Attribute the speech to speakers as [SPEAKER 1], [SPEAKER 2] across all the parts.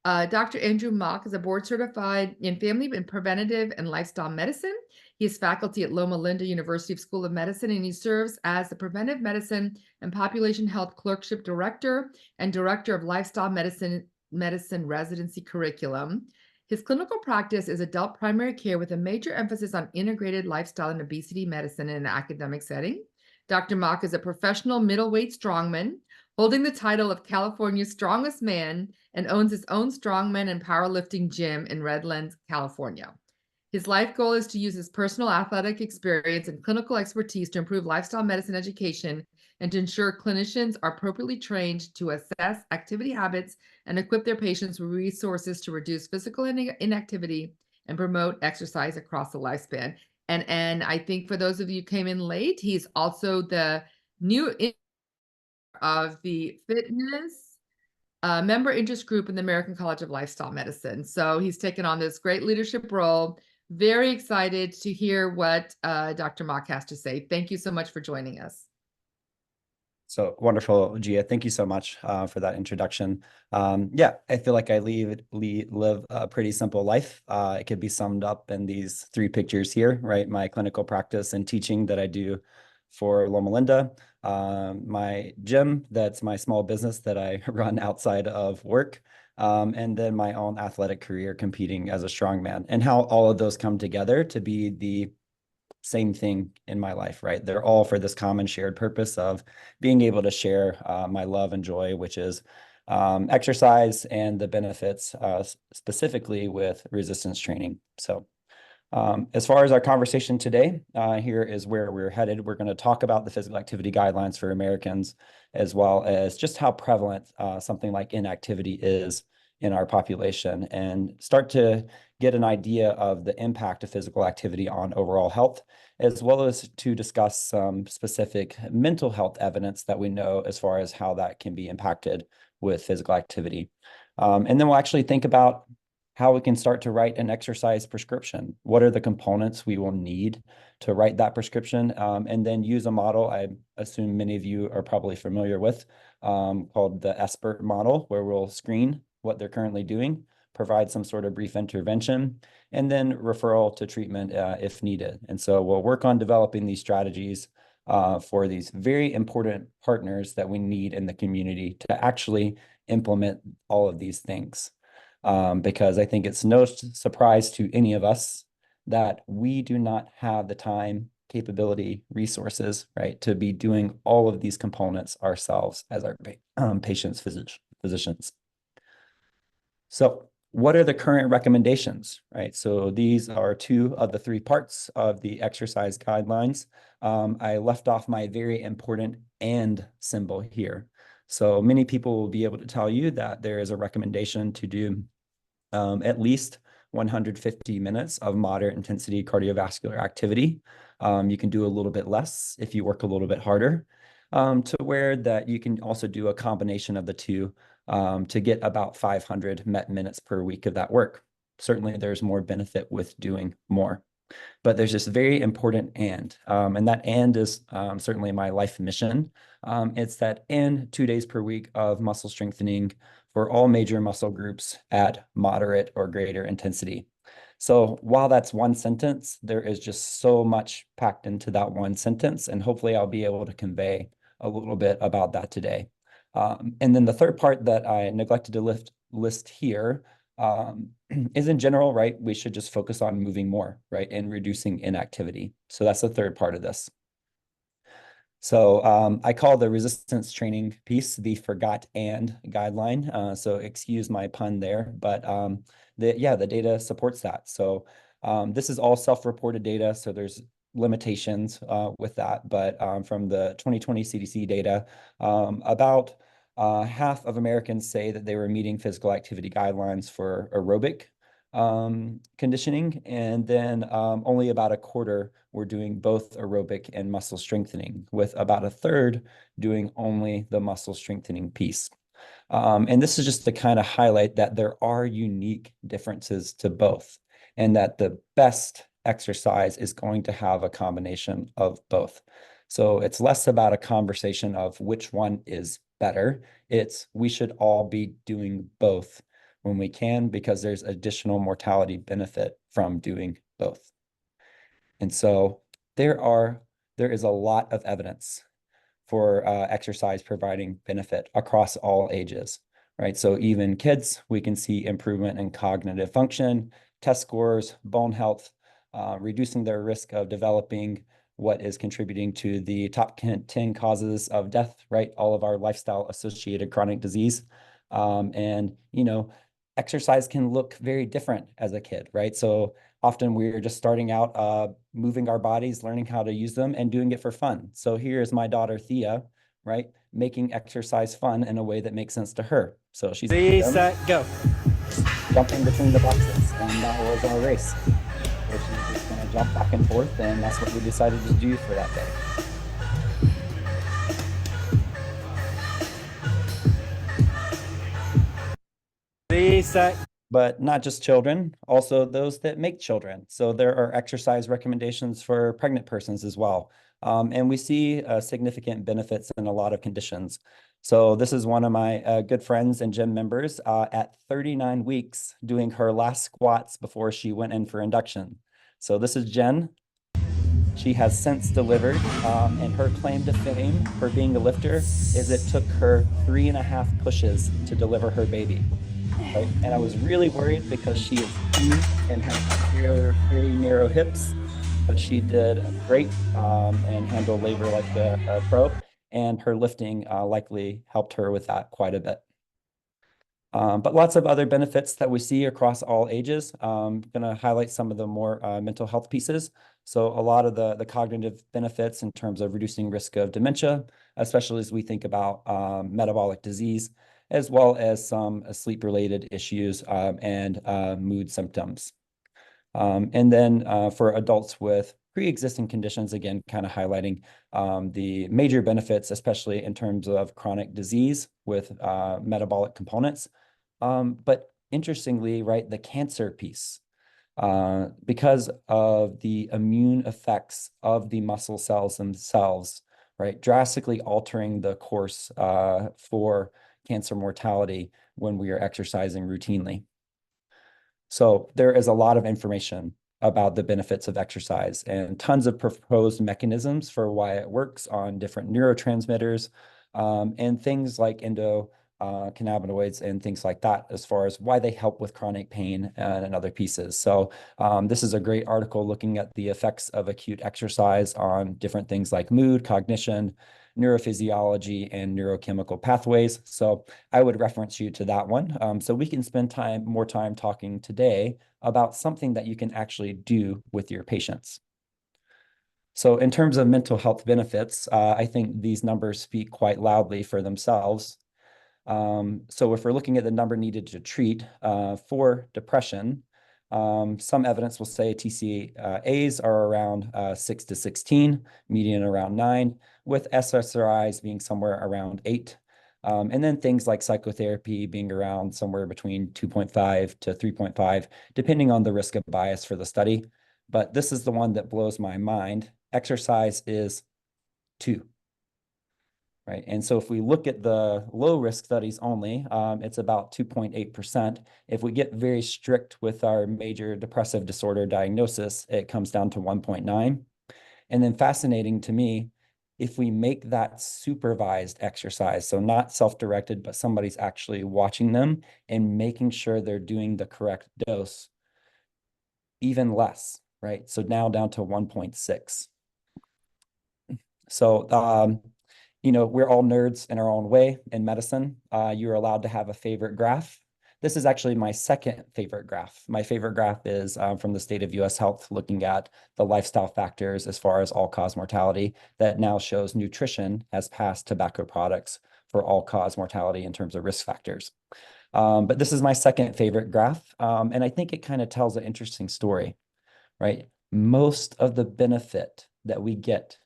[SPEAKER 1] Dr. Andrew Mock is a board certified in family and preventative and lifestyle medicine. He is faculty at Loma Linda University School of Medicine, and he serves as the Preventive Medicine and Population Health Clerkship Director and Director of Lifestyle Medicine Residency Curriculum. His clinical practice is adult primary care with a major emphasis on integrated lifestyle and obesity medicine in an academic setting. Dr. Mock is a professional middleweight strongman, holding the title of California's strongest man, and owns his own strongman and powerlifting gym in Redlands, California. His life goal is to use his personal athletic experience and clinical expertise to improve lifestyle medicine education and to ensure clinicians are appropriately trained to assess activity habits and equip their patients with resources to reduce physical inactivity and promote exercise across the lifespan. And I think for those of you who came in late, he's also the new of the fitness member interest group in the American College of Lifestyle Medicine. So he's taken on this great leadership role. Very excited to hear what Dr. Mock has to say. Thank you so much for joining us.
[SPEAKER 2] So wonderful, Gia. Thank you so much for that introduction. Yeah, I feel like I live a pretty simple life. It could be summed up in these three pictures here, right? My clinical practice and teaching that I do for Loma Linda, my gym, that's my small business that I run outside of work, and then my own athletic career competing as a strongman, and how all of those come together to be the same thing in my life, right? They're all for this common shared purpose of being able to share my love and joy, which is exercise and the benefits specifically with resistance training. So as far as our conversation today, here is where we're headed. We're going to talk about the physical activity guidelines for Americans, as well as just how prevalent something like inactivity is in our population, and start to get an idea of the impact of physical activity on overall health, as well as to discuss some specific mental health evidence that we know as far as how that can be impacted with physical activity. And then we'll actually think about how we can start to write an exercise prescription. What are the components we will need to write that prescription? And then use a model I assume many of you are probably familiar with, called the ESPERT model, where we'll screen what they're currently doing, provide some sort of brief intervention, and then referral to treatment if needed. And so we'll work on developing these strategies for these very important partners that we need in the community to actually implement all of these things. Because I think it's no surprise to any of us that we do not have the time, capability, resources, right, to be doing all of these components ourselves as our patients, physicians. So what are the current recommendations, right? So these are two of the three parts of the exercise guidelines. I left off my very important "and" symbol here. So many people will be able to tell you that there is a recommendation to do at least 150 minutes of moderate intensity cardiovascular activity. You can do a little bit less if you work a little bit harder, to where that you can also do a combination of the two to get about 500 MET minutes per week of that work. Certainly, there's more benefit with doing more. But there's this very important and that and is certainly my life mission. It's that and 2 days per week of muscle strengthening for all major muscle groups at moderate or greater intensity. So while that's one sentence, there is just so much packed into that one sentence, and hopefully I'll be able to convey a little bit about that today. And then the third part that I neglected to list here is in general, right? We should just focus on moving more, right? And reducing inactivity. So that's the third part of this. So I call the resistance training piece the forgot and guideline. So excuse my pun there, but the data supports that. So this is all self-reported data. So there's limitations with that, but from the 2020 CDC data, about half of Americans say that they were meeting physical activity guidelines for aerobic conditioning, and then only about a quarter were doing both aerobic and muscle strengthening, with about a third doing only the muscle strengthening piece. And this is just to kind of highlight that there are unique differences to both, and that the best exercise is going to have a combination of both. So it's less about a conversation of which one is better. It's we should all be doing both when we can, because there's additional mortality benefit from doing both. And so there is a lot of evidence for exercise providing benefit across all ages, right? So even kids, we can see improvement in cognitive function, test scores, bone health, reducing their risk of developing what is contributing to the top 10 causes of death, right? All of our lifestyle associated chronic disease. And, exercise can look very different as a kid, right? So often we're just starting out moving our bodies, learning how to use them, and doing it for fun. So here's my daughter Thea, right, making exercise fun in a way that makes sense to her. So she's
[SPEAKER 3] Set, go.
[SPEAKER 2] jumping between the boxes, and that was our race. So she's just gonna jump back and forth, and that's what we decided to do for that day.
[SPEAKER 3] Set.
[SPEAKER 2] But not just children, also those that make children. So there are exercise recommendations for pregnant persons as well. And we see significant benefits in a lot of conditions. So this is one of my good friends and gym members at 39 weeks doing her last squats before she went in for induction. So this is Jen. She has since delivered, and her claim to fame for being a lifter is it took her 3.5 pushes to deliver her baby. Right? And I was really worried because she is huge and has very narrow hips, but she did great and handled labor like a pro, and her lifting likely helped her with that quite a bit. But lots of other benefits that we see across all ages. Going to highlight some of the more mental health pieces. So a lot of the cognitive benefits in terms of reducing risk of dementia, especially as we think about metabolic disease, as well as some sleep-related issues and mood symptoms. And then for adults with pre-existing conditions, again, kind of highlighting the major benefits, especially in terms of chronic disease with metabolic components. But interestingly, right, the cancer piece, because of the immune effects of the muscle cells themselves, right, drastically altering the course for cancer mortality when we are exercising routinely. So there is a lot of information about the benefits of exercise and tons of proposed mechanisms for why it works on different neurotransmitters and things like endocannabinoids and things like that, as far as why they help with chronic pain and other pieces. So this is a great article looking at the effects of acute exercise on different things like mood, cognition, neurophysiology, and neurochemical pathways. So I would reference you to that one. So we can spend more time talking today about something that you can actually do with your patients. So in terms of mental health benefits, I think these numbers speak quite loudly for themselves. So if we're looking at the number needed to treat for depression, some evidence will say TCAs are around 6 to 16, median around 9, with SSRIs being somewhere around 8. And then things like psychotherapy being around somewhere between 2.5 to 3.5, depending on the risk of bias for the study. But this is the one that blows my mind. Exercise is 2. Right. And so if we look at the low risk studies only, it's about 2.8%. If we get very strict with our major depressive disorder diagnosis, it comes down to 1.9. And then fascinating to me, if we make that supervised exercise, so not self-directed, but somebody's actually watching them and making sure they're doing the correct dose, even less, right? So now down to 1.6. So, we're all nerds in our own way in medicine. You're allowed to have a favorite graph. This is actually my second favorite graph. My favorite graph is from the state of US Health, looking at the lifestyle factors as far as all-cause mortality, that now shows nutrition has passed tobacco products for all-cause mortality in terms of risk factors. But this is my second favorite graph, and I think it kind of tells an interesting story, right? Most of the benefit that we get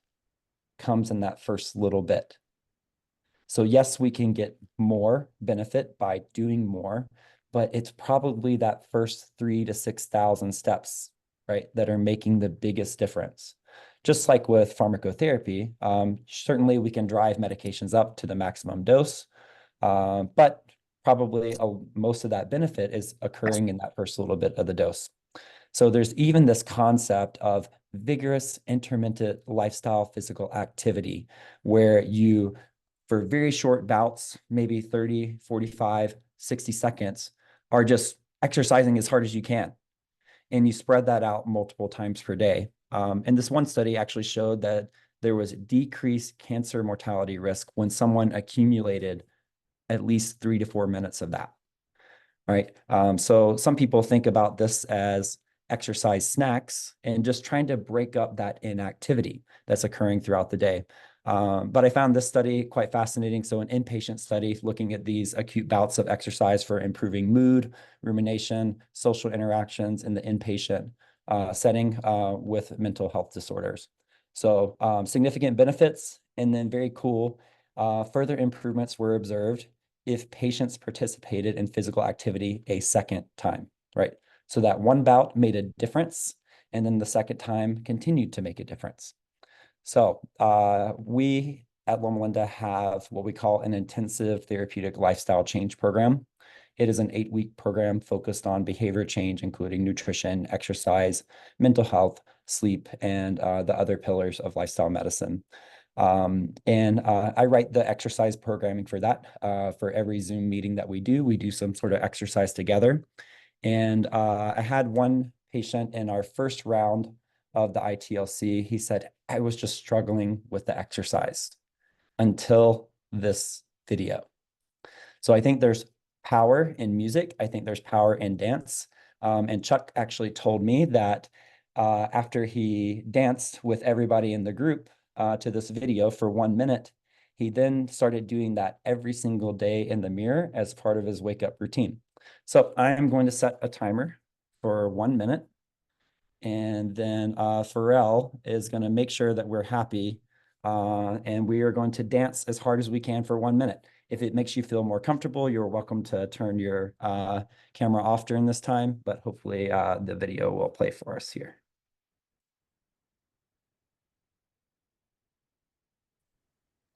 [SPEAKER 2] comes in that first little bit. So yes, we can get more benefit by doing more, but it's probably that first 3,000 to 6,000 steps, right, that are making the biggest difference. Just like with pharmacotherapy, certainly we can drive medications up to the maximum dose, but probably most of that benefit is occurring in that first little bit of the dose. So there's even this concept of vigorous intermittent lifestyle physical activity where you, for very short bouts, maybe 30, 45, 60 seconds, are just exercising as hard as you can. And you spread that out multiple times per day. And this one study actually showed that there was decreased cancer mortality risk when someone accumulated at least 3 to 4 minutes of that. Right. So some people think about this as exercise snacks and just trying to break up that inactivity that's occurring throughout the day. But I found this study quite fascinating. So an inpatient study looking at these acute bouts of exercise for improving mood, rumination, social interactions in the inpatient setting with mental health disorders. So significant benefits, and then very cool, further improvements were observed if patients participated in physical activity a second time, right? So that one bout made a difference, and then the second time continued to make a difference. So we at Loma Linda have what we call an intensive therapeutic lifestyle change program. It is an 8-week program focused on behavior change, including nutrition, exercise, mental health, sleep, and the other pillars of lifestyle medicine. And I write the exercise programming for that. For every Zoom meeting that we do some sort of exercise together. And I had one patient in our first round of the ITLC. He said, I was just struggling with the exercise until this video. So I think there's power in music. I think there's power in dance. And Chuck actually told me that after he danced with everybody in the group to this video for 1 minute, he then started doing that every single day in the mirror as part of his wake up routine. So I'm going to set a timer for 1 minute. And then Pharrell is going to make sure that we're happy. And we are going to dance as hard as we can for 1 minute. If it makes you feel more comfortable, you're welcome to turn your camera off during this time, but hopefully the video will play for us here.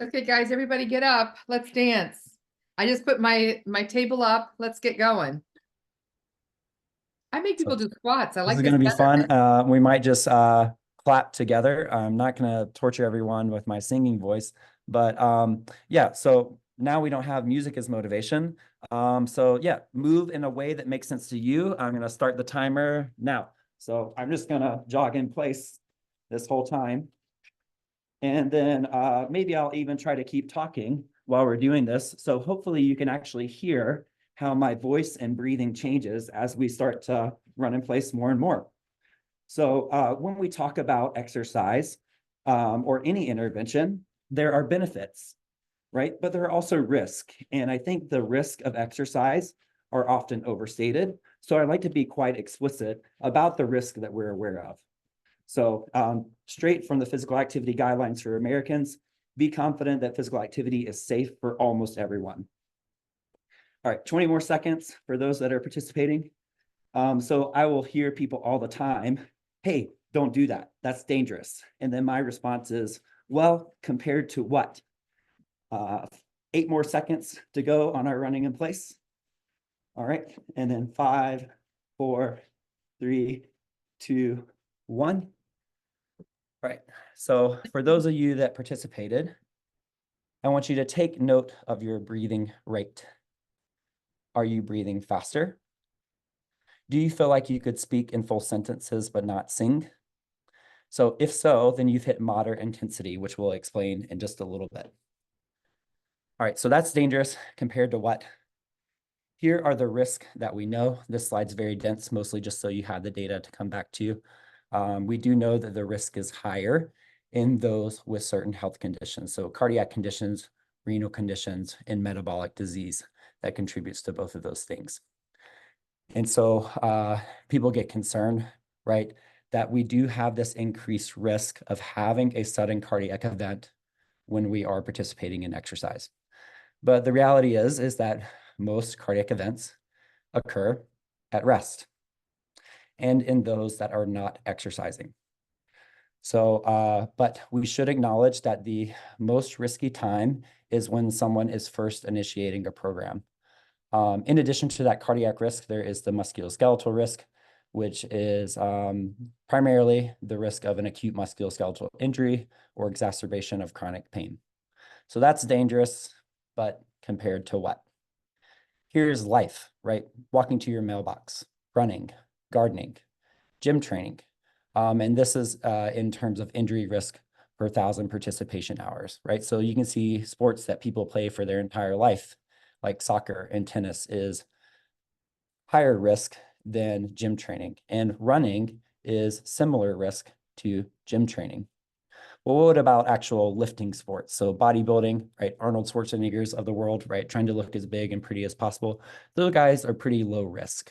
[SPEAKER 1] Okay, guys, everybody get up. Let's dance. I just put my table up. Let's get going. I make people do squats. I
[SPEAKER 2] This
[SPEAKER 1] like
[SPEAKER 2] is
[SPEAKER 1] this
[SPEAKER 2] going to be
[SPEAKER 1] better.
[SPEAKER 2] fun. We might just clap together. I'm not going to torture everyone with my singing voice, but yeah, so now we don't have music as motivation. So yeah, move in a way that makes sense to you. I'm going to start the timer now. So I'm just going to jog in place this whole time. And then maybe I'll even try to keep talking while we're doing this. So hopefully you can actually hear how my voice and breathing changes as we start to run in place more and more. So when we talk about exercise or any intervention, there are benefits, right? But there are also risks. And I think the risk of exercise are often overstated. So I like to be quite explicit about the risk that we're aware of. So straight from the physical activity guidelines for Americans, be confident that physical activity is safe for almost everyone. All right, 20 more seconds for those that are participating. So I will hear people all the time, hey, don't do that. That's dangerous. And then my response is, well, compared to what? 8 more seconds to go on our running in place. All right, and then 5, 4, 3, 2, 1. Right. So for those of you that participated, I want you to take note of your breathing rate. Are you breathing faster? Do you feel like you could speak in full sentences but not sing? So if so, then you've hit moderate intensity, which we'll explain in just a little bit. All right, so that's dangerous compared to what? Here are the risks that we know. This slide's very dense, mostly just so you have the data to come back to. We do know that the risk is higher in those with certain health conditions. So cardiac conditions, renal conditions, and metabolic disease that contributes to both of those things. And so people get concerned, right, that we do have this increased risk of having a sudden cardiac event when we are participating in exercise. But the reality is that most cardiac events occur at rest and in those that are not exercising. So, but we should acknowledge that the most risky time is when someone is first initiating a program. In addition to that cardiac risk, there is the musculoskeletal risk, which is primarily the risk of an acute musculoskeletal injury or exacerbation of chronic pain. So that's dangerous, but compared to what? Here's life, right? Walking to your mailbox, running, gardening, gym training. And this is in terms of injury risk per 1,000 participation hours, right? So you can see sports that people play for their entire life, like soccer and tennis, is higher risk than gym training. And running is similar risk to gym training. Well, what about actual lifting sports? So bodybuilding, right? Arnold Schwarzenegger's of the world, right? Trying to look as big and pretty as possible. Those guys are pretty low risk.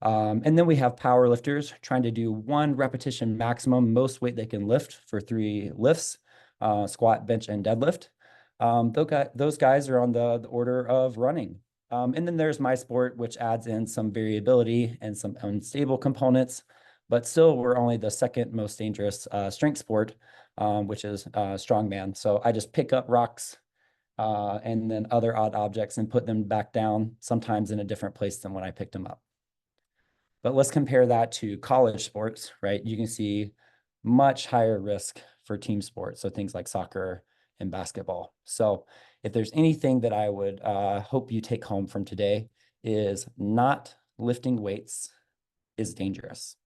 [SPEAKER 2] And then we have power lifters trying to do 1 repetition maximum, most weight they can lift for 3 lifts, squat, bench, and deadlift. Those guys are on the order of running. And then there's my sport, which adds in some variability and some unstable components, but still we're only the second most dangerous strength sport, which is strongman. So I just pick up rocks and then other odd objects and put them back down, sometimes in a different place than when I picked them up. But let's compare that to college sports, right? You can see much higher risk for team sports, so things like soccer and basketball. So if there's anything that I would hope you take home from today, is not lifting weights is dangerous.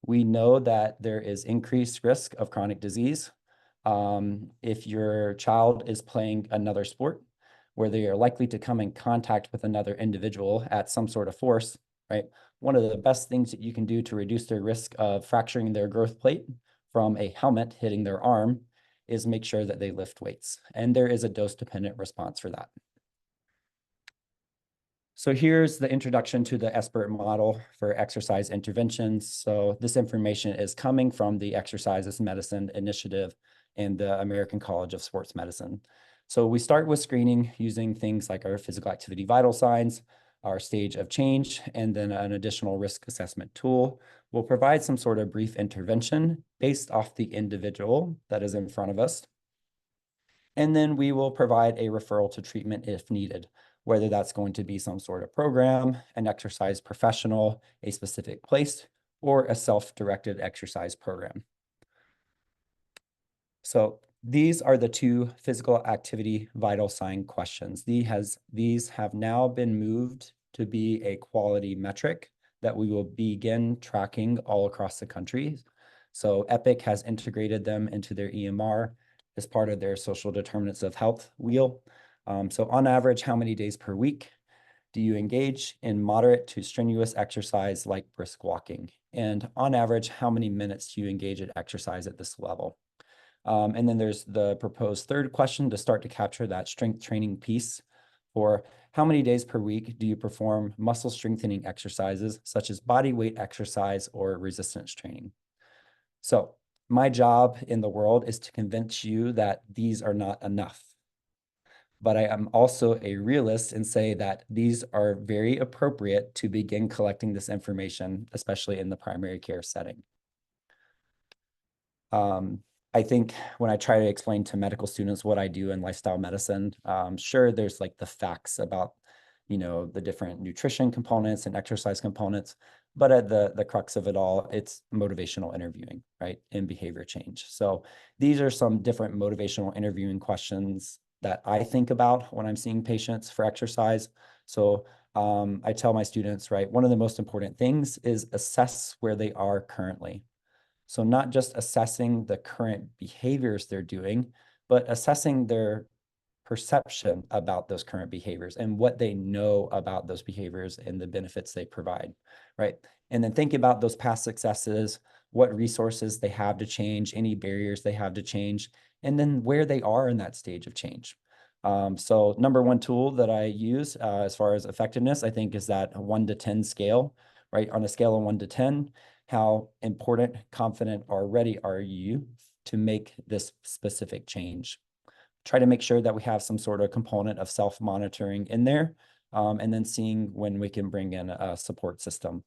[SPEAKER 2] We know that there is increased risk of chronic disease. If your child is playing another sport where they are likely to come in contact with another individual at some sort of force, right? One of the best things that you can do to reduce their risk of fracturing their growth plate from a helmet hitting their arm is make sure that they lift weights. And there is a dose-dependent response for that. So here's the introduction to the SBIRT model for exercise interventions. So this information is coming from the Exercise as Medicine Initiative and the American College of Sports Medicine. So we start with screening using things like our physical activity vital signs, our stage of change, and then an additional risk assessment tool. We'll provide some sort of brief intervention based off the individual that is in front of us. And then we will provide a referral to treatment if needed, whether that's going to be some sort of program, an exercise professional, a specific place, or a self-directed exercise program. So these are the 2 physical activity vital sign questions. These have now been moved to be a quality metric that we will begin tracking all across the country. So Epic has integrated them into their EMR as part of their social determinants of health wheel. So on average, how many days per week do you engage in moderate to strenuous exercise like brisk walking? And on average, how many minutes do you engage in exercise at this level? And then there's the proposed 3rd question to start to capture that strength training piece for how many days per week do you perform muscle strengthening exercises such as body weight exercise or resistance training? So my job in the world is to convince you that these are not enough. But I am also a realist and say that these are very appropriate to begin collecting this information, especially in the primary care setting. I think when I try to explain to medical students what I do in lifestyle medicine, sure, there's like the facts about, the different nutrition components and exercise components, but at the crux of it all, it's motivational interviewing, right? And behavior change. So these are some different motivational interviewing questions that I think about when I'm seeing patients for exercise. So I tell my students, right, one of the most important things is assess where they are currently. So not just assessing the current behaviors they're doing, but assessing their perception about those current behaviors and what they know about those behaviors and the benefits they provide, right? And then think about those past successes, what resources they have to change, any barriers they have to change, and then where they are in that stage of change. So number 1 tool that I use as far as effectiveness, I think, is that 1 to 10 scale, right? On a scale of 1 to 10, how important, confident, or ready are you to make this specific change? Try to make sure that we have some sort of component of self-monitoring in there, and then seeing when we can bring in a support system.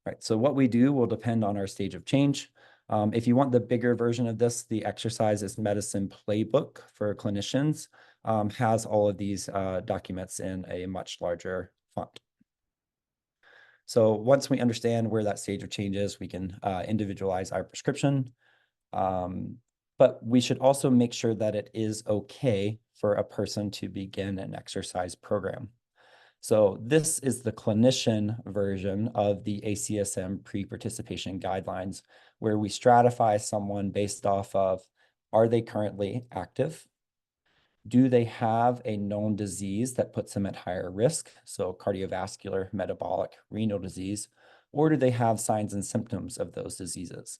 [SPEAKER 2] Right, so what we do will depend on our stage of change. If you want the bigger version of this, the Exercise as Medicine playbook for clinicians has all of these documents in a much larger font. So once we understand where that stage of change is, we can individualize our prescription. But we should also make sure that it is okay for a person to begin an exercise program. So this is the clinician version of the ACSM pre-participation guidelines, where we stratify someone based off of, are they currently active? Do they have a known disease that puts them at higher risk? So cardiovascular, metabolic, renal disease, or do they have signs and symptoms of those diseases?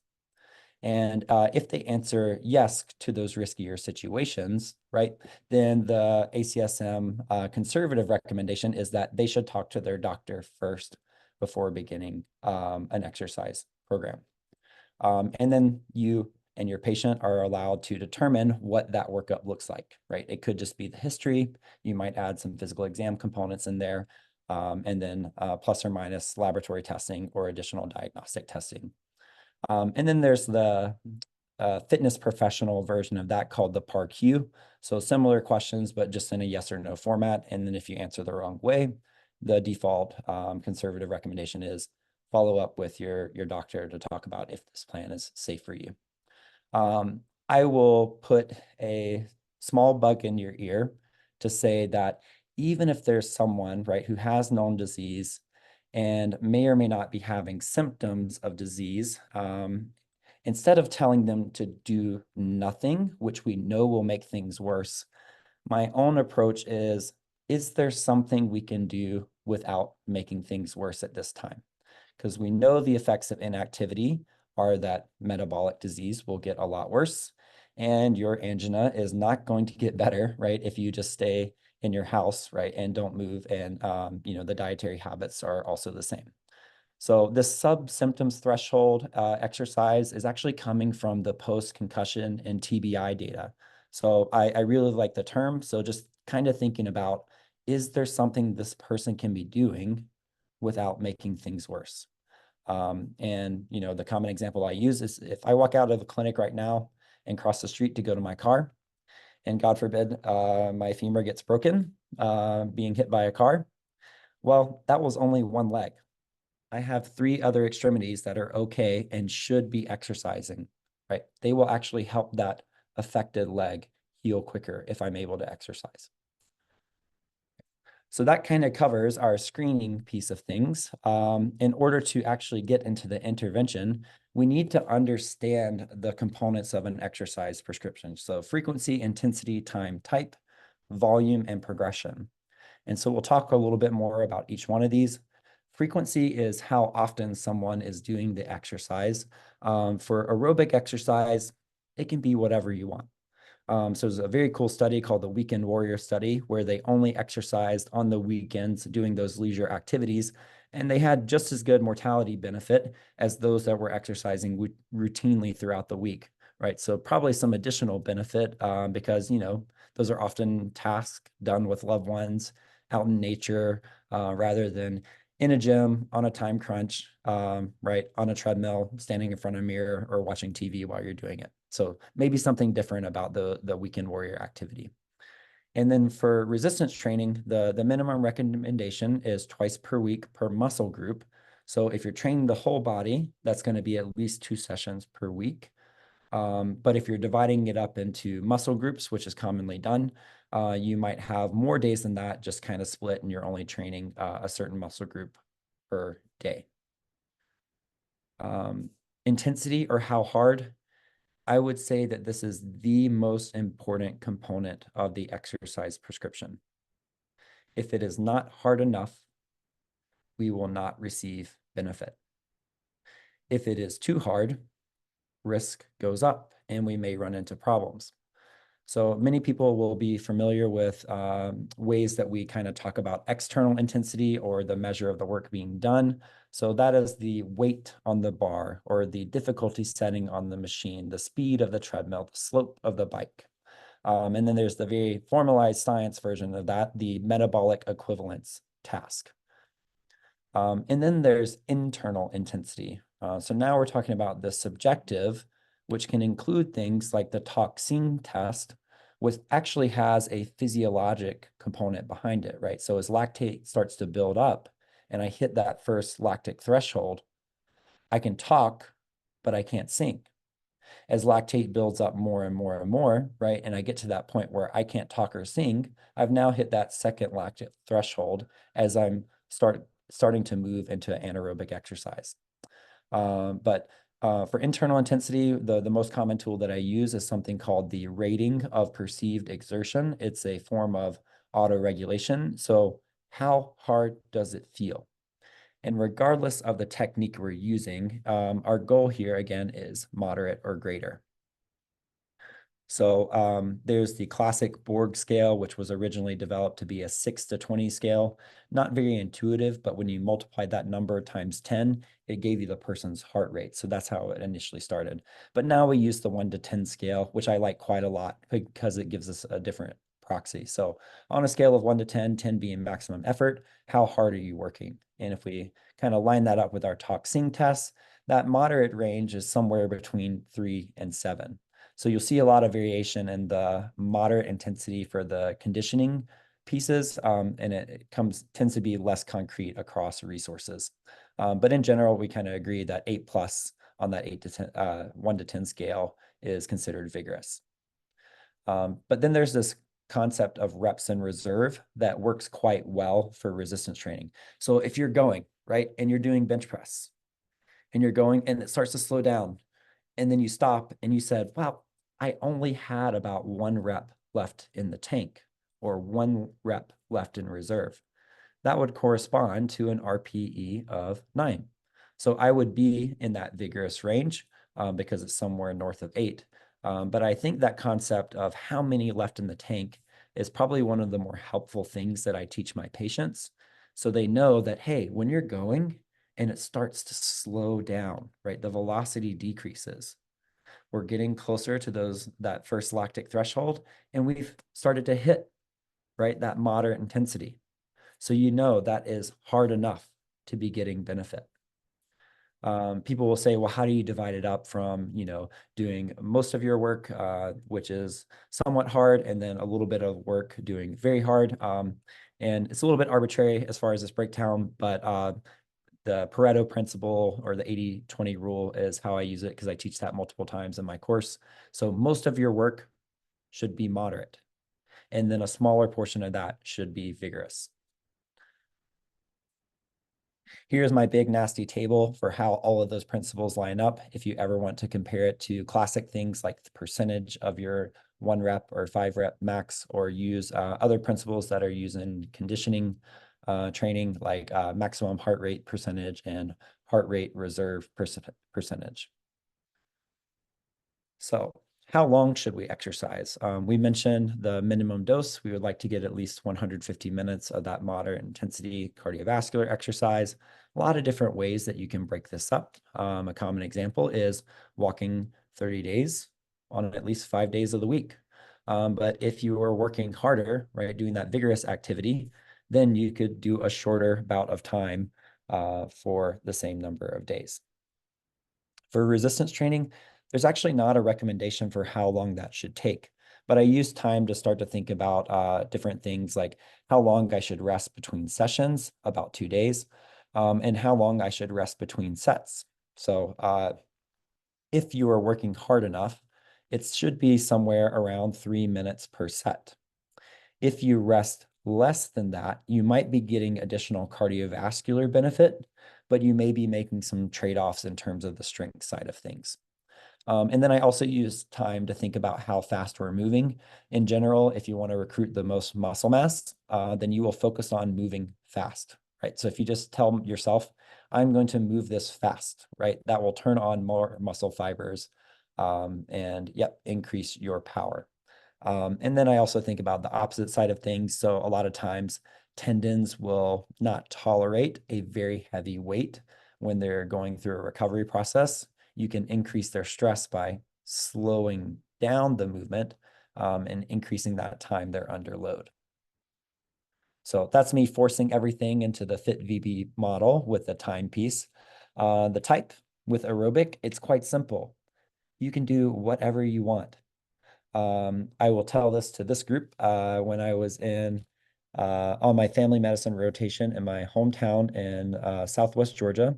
[SPEAKER 2] And if they answer yes to those riskier situations, right, then the ACSM conservative recommendation is that they should talk to their doctor first before beginning an exercise program. And then you and your patient are allowed to determine what that workup looks like, right? It could just be the history. You might add some physical exam components in there, and then plus or minus laboratory testing or additional diagnostic testing. And then there's the fitness professional version of that called the PAR-Q. So similar questions, but just in a yes or no format. And then if you answer the wrong way, the default conservative recommendation is follow up with your doctor to talk about if this plan is safe for you. I will put a small bug in your ear to say that even if there's someone, right, who has known disease and may or may not be having symptoms of disease, instead of telling them to do nothing, which we know will make things worse, my own approach is there something we can do without making things worse at this time? Because we know the effects of inactivity are that metabolic disease will get a lot worse, and your angina is not going to get better, right, if you just stay in your house, right, and don't move, and the dietary habits are also the same. So this sub-symptoms threshold exercise is actually coming from the post-concussion and TBI data. So I really like the term. So just kind of thinking about, is there something this person can be doing without making things worse? And the common example I use is if I walk out of the clinic right now and cross the street to go to my car, and God forbid my femur gets broken being hit by a car, well, that was only one leg. I have 3 other extremities that are okay and should be exercising, right? They will actually help that affected leg heal quicker if I'm able to exercise. So that kind of covers our screening piece of things. In order to actually get into the intervention, we need to understand the components of an exercise prescription. So frequency, intensity, time, type, volume, and progression. And so we'll talk a little bit more about each one of these. Frequency is how often someone is doing the exercise. For aerobic exercise, it can be whatever you want. So there's a very cool study called the Weekend Warrior Study, where they only exercised on the weekends doing those leisure activities, and they had just as good mortality benefit as those that were exercising routinely throughout the week, right? So probably some additional benefit because, those are often tasks done with loved ones out in nature rather than in a gym on a time crunch, right, on a treadmill, standing in front of a mirror or watching TV while you're doing it. So maybe something different about the weekend warrior activity. And then for resistance training, the minimum recommendation is twice per week per muscle group. So if you're training the whole body, that's going to be at least 2 sessions per week. But if you're dividing it up into muscle groups, which is commonly done, you might have more days than that, just kind of split, and you're only training a certain muscle group per day. Intensity or how hard, I would say that this is the most important component of the exercise prescription. If it is not hard enough, we will not receive benefit. If it is too hard, risk goes up and we may run into problems. So many people will be familiar with ways that we kind of talk about external intensity or the measure of the work being done. So that is the weight on the bar or the difficulty setting on the machine, the speed of the treadmill, the slope of the bike. And then there's the very formalized science version of that, the metabolic equivalence task. And then there's internal intensity. So now we're talking about the subjective, which can include things like the toxin test, was actually has a physiologic component behind it, right? So as lactate starts to build up and I hit that first lactic threshold, I can talk, but I can't sing. As lactate builds up more and more and more, right? And I get to that point where I can't talk or sing, I've now hit that second lactate threshold as I'm starting to move into anaerobic exercise. But for internal intensity, the most common tool that I use is something called the rating of perceived exertion. It's a form of auto-regulation. So how hard does it feel? And regardless of the technique we're using, our goal here again is moderate or greater. So there's the classic Borg scale, which was originally developed to be a 6 to 20 scale. Not very intuitive, but when you multiply that number times 10, it gave you the person's heart rate. So that's how it initially started. But now we use the 1 to 10 scale, which I like quite a lot because it gives us a different proxy. So on a scale of 1 to 10, 10 being maximum effort, how hard are you working? And if we kind of line that up with our talk sing tests, that moderate range is somewhere between 3 and 7. So you'll see a lot of variation in the moderate intensity for the conditioning pieces, and it tends to be less concrete across resources. But in general, we kind of agree that 8 plus on that 1 to 10 scale is considered vigorous. But then there's this concept of reps in reserve that works quite well for resistance training. So if you're going, right, and you're doing bench press, and you're going and it starts to slow down, and then you stop and you said, wow, I only had about 1 rep left in the tank or 1 rep left in reserve. That would correspond to an RPE of 9. So I would be in that vigorous range because it's somewhere north of 8. But I think that concept of how many left in the tank is probably one of the more helpful things that I teach my patients. So they know that, hey, when you're going and it starts to slow down, right, the velocity decreases. We're getting closer to that first lactic threshold, and we've started to hit, right, that moderate intensity. So you know that is hard enough to be getting benefit. People will say, well, how do you divide it up from, doing most of your work, which is somewhat hard, and then a little bit of work doing very hard. And it's a little bit arbitrary as far as this breakdown, but the Pareto principle or the 80-20 rule is how I use it because I teach that multiple times in my course. So most of your work should be moderate, and then a smaller portion of that should be vigorous. Here's my big nasty table for how all of those principles line up. If you ever want to compare it to classic things like the percentage of your 1 rep or 5 rep max, or use other principles that are used in conditioning training, like maximum heart rate percentage and heart rate reserve percentage. So how long should we exercise? We mentioned the minimum dose. We would like to get at least 150 minutes of that moderate intensity cardiovascular exercise. A lot of different ways that you can break this up. A common example is walking 30 days on at least 5 days of the week. But if you are working harder, right, doing that vigorous activity, then you could do a shorter bout of time for the same number of days. For resistance training, there's actually not a recommendation for how long that should take, but I use time to start to think about different things like how long I should rest between sessions, about 2 days, and how long I should rest between sets. So if you are working hard enough, it should be somewhere around 3 minutes per set. If you rest less than that, you might be getting additional cardiovascular benefit, but you may be making some trade-offs in terms of the strength side of things. And then I also use time to think about how fast we're moving. In general, if you want to recruit the most muscle mass, then you will focus on moving fast, right? So if you just tell yourself, I'm going to move this fast, right? That will turn on more muscle fibers and increase your power. And then I also think about the opposite side of things. So a lot of times tendons will not tolerate a very heavy weight when they're going through a recovery process. You can increase their stress by slowing down the movement and increasing that time they're under load. So that's me forcing everything into the FitVB model with the time piece. The type with aerobic, it's quite simple. You can do whatever you want. I will tell this to this group. When I was on my family medicine rotation in my hometown in Southwest Georgia,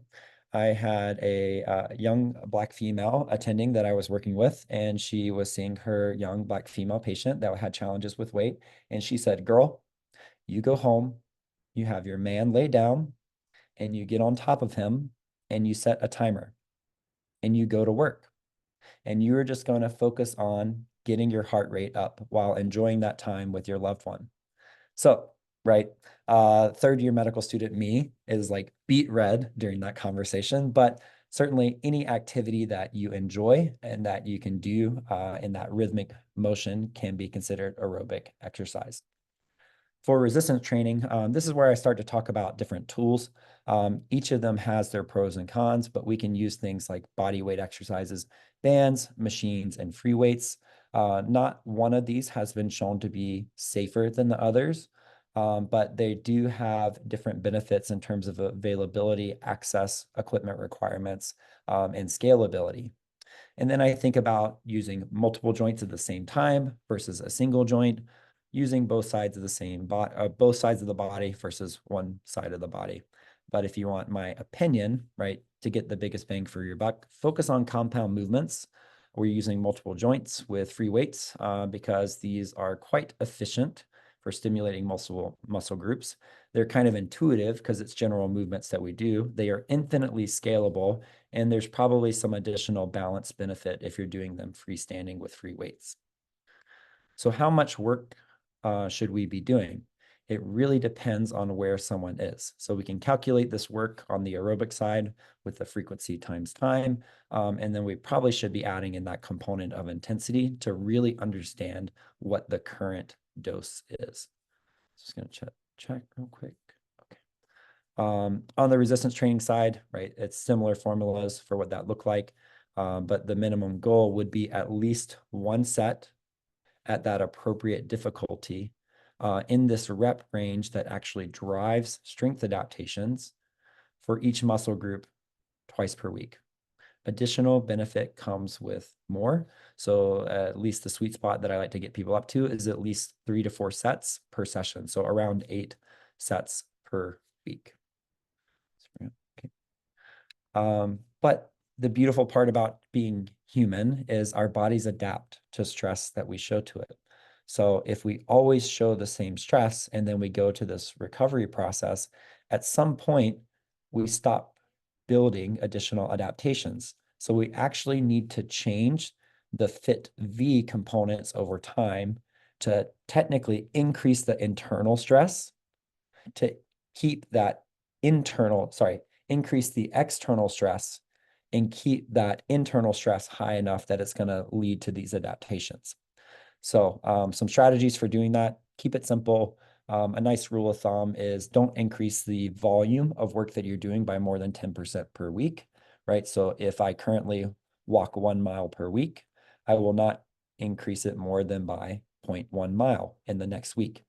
[SPEAKER 2] I had a young Black female attending that I was working with, and she was seeing her young Black female patient that had challenges with weight. And she said, "Girl, you go home, you have your man lay down, and you get on top of him, and you set a timer, and you go to work. And you're just going to focus on getting your heart rate up while enjoying that time with your loved one." So, right, third year medical student me is like beet red during that conversation, but certainly any activity that you enjoy and that you can do in that rhythmic motion can be considered aerobic exercise. For resistance training, this is where I start to talk about different tools. Each of them has their pros and cons, but we can use things like body weight exercises, bands, machines, and free weights. Not one of these has been shown to be safer than the others, but they do have different benefits in terms of availability, access, equipment requirements, and scalability. And then I think about using multiple joints at the same time versus a single joint, using both sides of both sides of the body versus one side of the body. But if you want my opinion, right, to get the biggest bang for your buck, focus on compound movements. We're using multiple joints with free weights because these are quite efficient for stimulating muscle groups. They're kind of intuitive because it's general movements that we do. They are infinitely scalable, and there's probably some additional balance benefit if you're doing them freestanding with free weights. So how much work should we be doing? It really depends on where someone is. So we can calculate this work on the aerobic side with the frequency times time. And then we probably should be adding in that component of intensity to really understand what the current dose is. Just gonna check real quick. Okay. On the resistance training side, right, it's similar formulas for what that look like. But the minimum goal would be at least one set at that appropriate difficulty in this rep range that actually drives strength adaptations for each muscle group twice per week. Additional benefit comes with more. So at least the sweet spot that I like to get people up to is at least 3 to 4 sets per session. So around 8 sets per week. Okay. But the beautiful part about being human is our bodies adapt to stress that we show to it. So if we always show the same stress and then we go to this recovery process, at some point we stop building additional adaptations. So we actually need to change the fit V components over time to technically increase the internal stress to keep that increase the external stress and keep that internal stress high enough that it's going to lead to these adaptations. So some strategies for doing that: keep it simple. A nice rule of thumb is don't increase the volume of work that you're doing by more than 10% per week, right? So if I currently walk 1 mile per week, I will not increase it more than by 0.1 mile in the next week.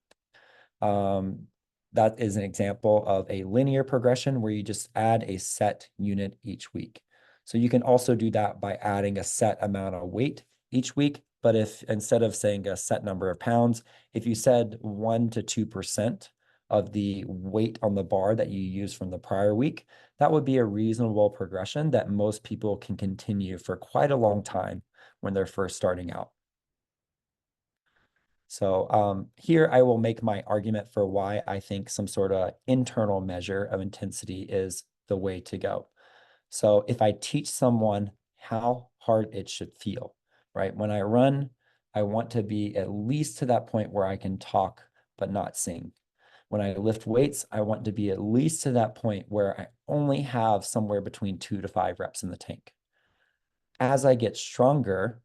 [SPEAKER 2] That is an example of a linear progression where you just add a set unit each week. So you can also do that by adding a set amount of weight each week. But if instead of saying a set number of pounds, if you said 1 to 2% of the weight on the bar that you use from the prior week, that would be a reasonable progression that most people can continue for quite a long time when they're first starting out. So here I will make my argument for why I think some sort of internal measure of intensity is the way to go. So if I teach someone how hard it should feel, right? When I run, I want to be at least to that point where I can talk but not sing. When I lift weights, I want to be at least to that point where I only have somewhere between 2 to 5 reps in the tank. As I get stronger,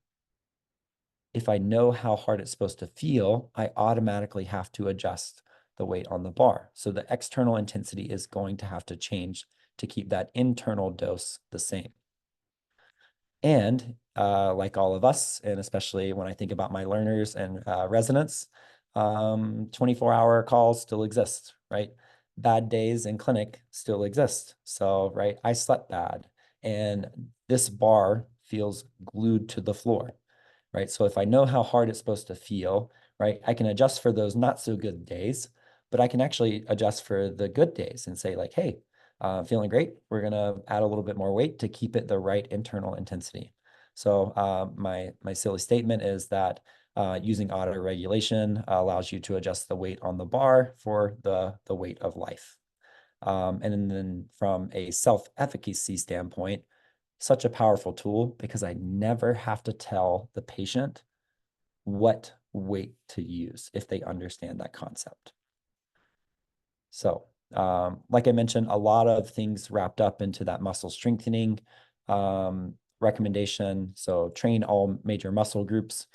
[SPEAKER 2] if I know how hard it's supposed to feel, I automatically have to adjust the weight on the bar. So the external intensity is going to have to change to keep that internal dose the same. And like all of us, and especially when I think about my learners and residents, 24-hour calls still exist, right? Bad days in clinic still exist. So, right, I slept bad and this bar feels glued to the floor. right? So if I know how hard it's supposed to feel, right, I can adjust for those not so good days, but I can actually adjust for the good days and say like, hey, feeling great. We're gonna add a little bit more weight to keep it the right internal intensity. So my silly statement is that using auto regulation allows you to adjust the weight on the bar for the weight of life. And then from a self-efficacy standpoint, such a powerful tool because I never have to tell the patient what weight to use if they understand that concept. So, like I mentioned, a lot of things wrapped up into that muscle strengthening recommendation. So train all major muscle groups.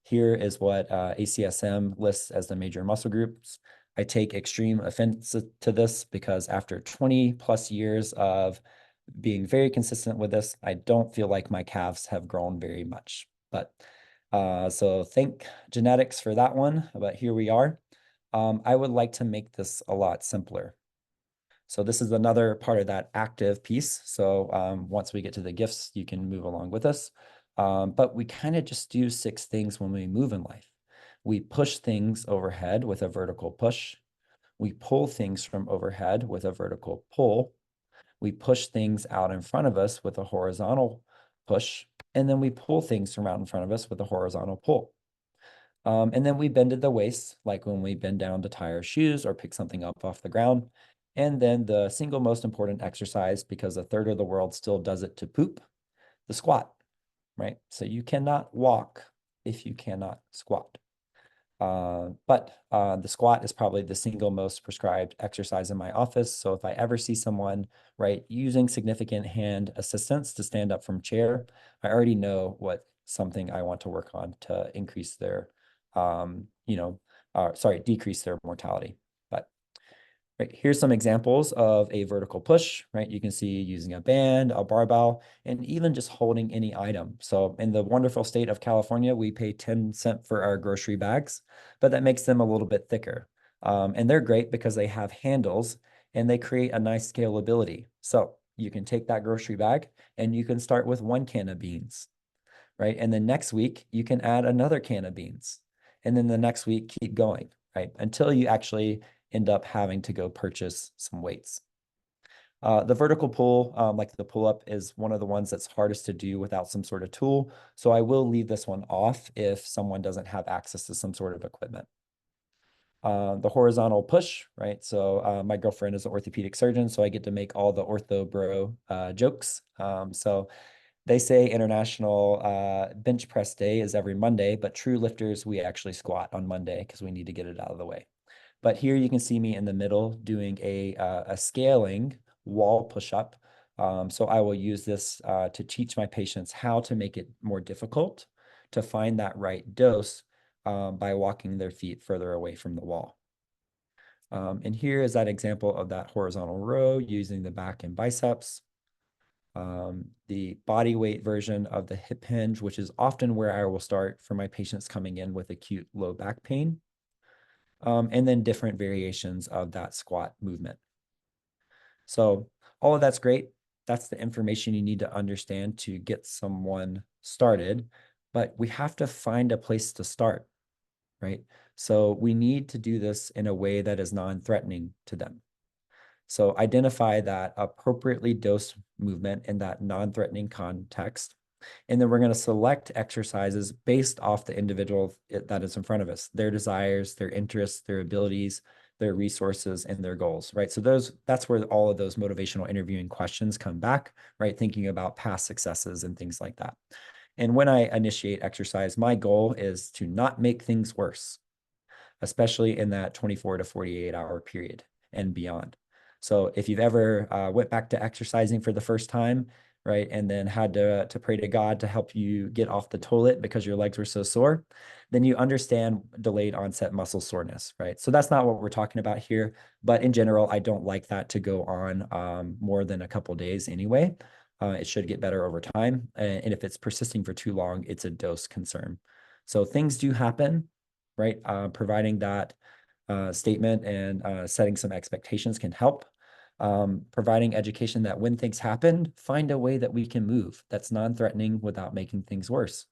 [SPEAKER 2] Here is what ACSM lists as the major muscle groups. I take extreme offense to this because after 20 plus years of being very consistent with this, I don't feel like my calves have grown very much. But so thank genetics for that one, but here we are. I would like to make this a lot simpler. So this is another part of that active piece. So once we get to the gifts, you can move along with us. But we kind of just do 6 things when we move in life. We push things overhead with a vertical push. We pull things from overhead with a vertical pull. We push things out in front of us with a horizontal push. And then we pull things from out in front of us with a horizontal pull. And then we bend at the waist, like when we bend down to tie our shoes or pick something up off the ground. And then the single most important exercise, because a third of the world still does it to poop, the squat, right? So you cannot walk if you cannot squat. But the squat is probably the single most prescribed exercise in my office. So if I ever see someone, right, using significant hand assistance to stand up from chair, I already know what something I want to work on to increase their, decrease their mortality. But right, here's some examples of a vertical push, right? You can see using a band, a barbell, and even just holding any item. So in the wonderful state of California, we pay 10 cents for our grocery bags, but that makes them a little bit thicker. And they're great because they have handles and they create a nice scalability. So you can take that grocery bag and you can start with 1 can of beans, right? And then next week, you can add another can of beans. And then the next week, keep going, right? Until you actually end up having to go purchase some weights. The vertical pull, like the pull up, is one of the ones that's hardest to do without some sort of tool. So I will leave this one off if someone doesn't have access to some sort of equipment. The horizontal push, right? So my girlfriend is an orthopedic surgeon, so I get to make all the ortho bro jokes. So they say International Bench Press Day is every Monday, but true lifters, we actually squat on Monday because we need to get it out of the way. But here you can see me in the middle doing a scaling wall push-up. So I will use this to teach my patients how to make it more difficult to find that right dose by walking their feet further away from the wall. And here is that example of that horizontal row using the back and biceps. The body weight version of the hip hinge, which is often where I will start for my patients coming in with acute low back pain. And then different variations of that squat movement. So all of that's great. That's the information you need to understand to get someone started, but we have to find a place to start, right? So we need to do this in a way that is non-threatening to them. So identify that appropriately dosed movement in that non-threatening context. And then we're going to select exercises based off the individual that is in front of us, their desires, their interests, their abilities, their resources, and their goals, right? So that's where all of those motivational interviewing questions come back, right? Thinking about past successes and things like that. And when I initiate exercise, my goal is to not make things worse, especially in that 24 to 48 hour period and beyond. So if you've ever went back to exercising for the first time, right, and then had to pray to God to help you get off the toilet because your legs were so sore, then you understand delayed onset muscle soreness, right? So that's not what we're talking about here, but in general, I don't like that to go on more than a couple days anyway. It should get better over time, and if it's persisting for too long, it's a dose concern. So things do happen, right? Providing that statement and setting some expectations can help. Providing education that when things happen, find a way that we can move that's non-threatening without making things worse.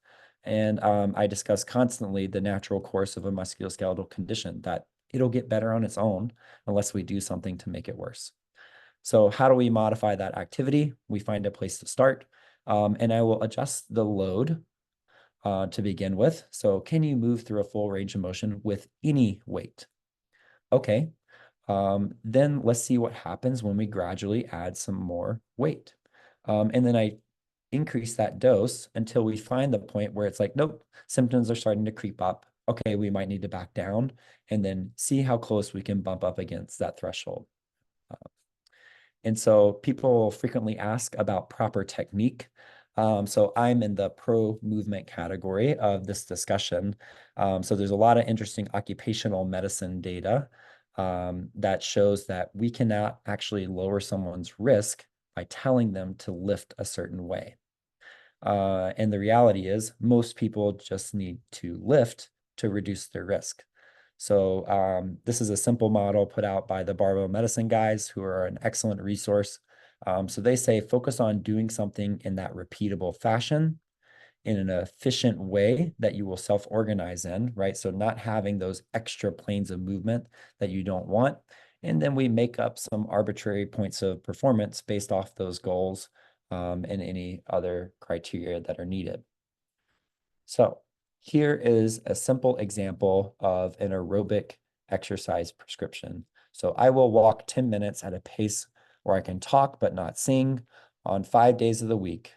[SPEAKER 2] And I discuss constantly the natural course of a musculoskeletal condition, that it'll get better on its own unless we do something to make it worse. So how do we modify that activity? We find a place to start, and I will adjust the load to begin with. So can you move through a full range of motion with any weight? Okay, then let's see what happens when we gradually add some more weight. And then I increase that dose until we find the point where it's like, nope, symptoms are starting to creep up. Okay, we might need to back down and then see how close we can bump up against that threshold. And so people frequently ask about proper technique. So I'm in the pro movement category of this discussion. So there's a lot of interesting occupational medicine data that shows that we cannot actually lower someone's risk by telling them to lift a certain way. And the reality is most people just need to lift to reduce their risk. So this is a simple model put out by the barbell medicine guys, who are an excellent resource. So they say focus on doing something in that repeatable fashion, in an efficient way that you will self-organize in, right? So not having those extra planes of movement that you don't want. And then we make up some arbitrary points of performance based off those goals and any other criteria that are needed. So here is a simple example of an aerobic exercise prescription. So I will walk 10 minutes at a pace where I can talk but not sing on 5 days of the week.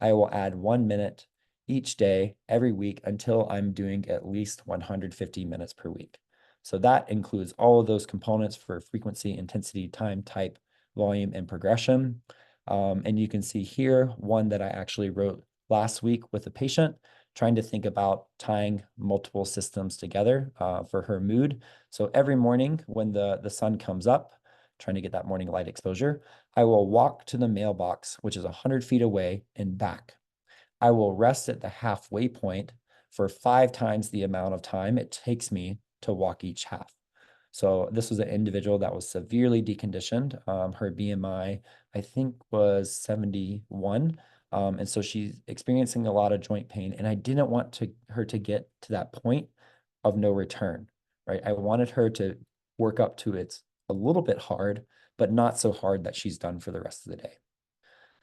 [SPEAKER 2] I will add 1 minute each day, every week, until I'm doing at least 150 minutes per week. So that includes all of those components for frequency, intensity, time, type, volume, and progression. And you can see here one that I actually wrote last week with a patient, trying to think about tying multiple systems together for her mood. So every morning when the sun comes up, trying to get that morning light exposure, I will walk to the mailbox, which is 100 feet away, and back. I will rest at the halfway point for 5 times the amount of time it takes me to walk each half. So this was an individual that was severely deconditioned. Her BMI, I think, was 71. And so she's experiencing a lot of joint pain. And I didn't want her to get to that point of no return, right? I wanted her to work up to it's a little bit hard, but not so hard that she's done for the rest of the day.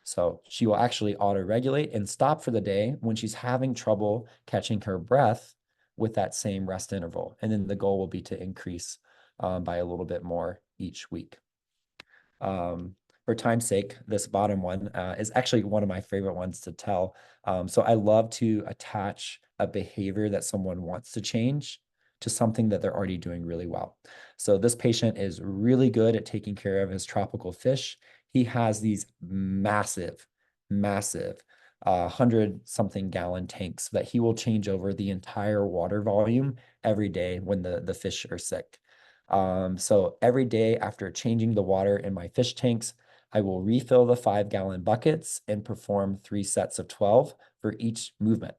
[SPEAKER 2] So she will actually auto-regulate and stop for the day when she's having trouble catching her breath with that same rest interval. And then the goal will be to increase by a little bit more each week. For time's sake, this bottom one is actually one of my favorite ones to tell. So I love to attach a behavior that someone wants to change to something that they're already doing really well. So this patient is really good at taking care of his tropical fish. He has these massive, massive 100-something gallon tanks that he will change over the entire water volume every day when the fish are sick. So every day after changing the water in my fish tanks, I will refill the 5-gallon buckets and perform 3 sets of 12 for each movement.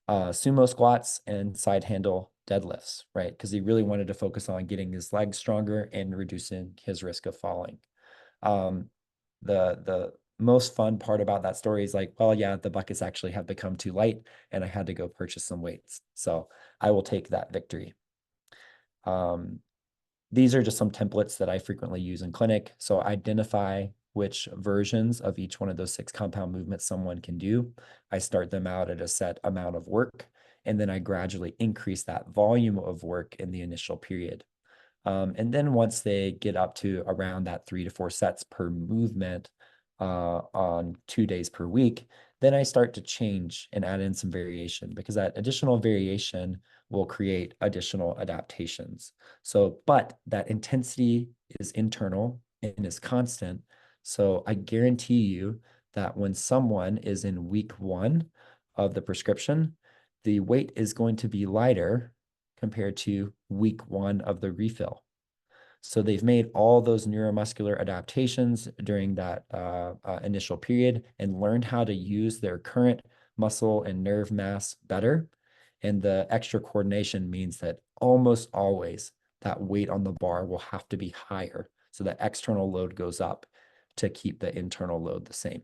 [SPEAKER 2] Sumo squats and side handle deadlifts, right? Because he really wanted to focus on getting his legs stronger and reducing his risk of falling. The most fun part about that story is like, well, yeah, the buckets actually have become too light and I had to go purchase some weights. So I will take that victory. These are just some templates that I frequently use in clinic. So identify which versions of each one of those 6 compound movements someone can do. I start them out at a set amount of work, and then I gradually increase that volume of work in the initial period. And then once they get up to around that 3 to 4 sets per movement on 2 days per week, then I start to change and add in some variation, because that additional variation will create additional adaptations. So, but that intensity is internal and is constant. So I guarantee you that when someone is in week 1 of the prescription, the weight is going to be lighter compared to week 1 of the refill. So they've made all those neuromuscular adaptations during that initial period and learned how to use their current muscle and nerve mass better. And the extra coordination means that almost always that weight on the bar will have to be higher. So that external load goes up to keep the internal load the same.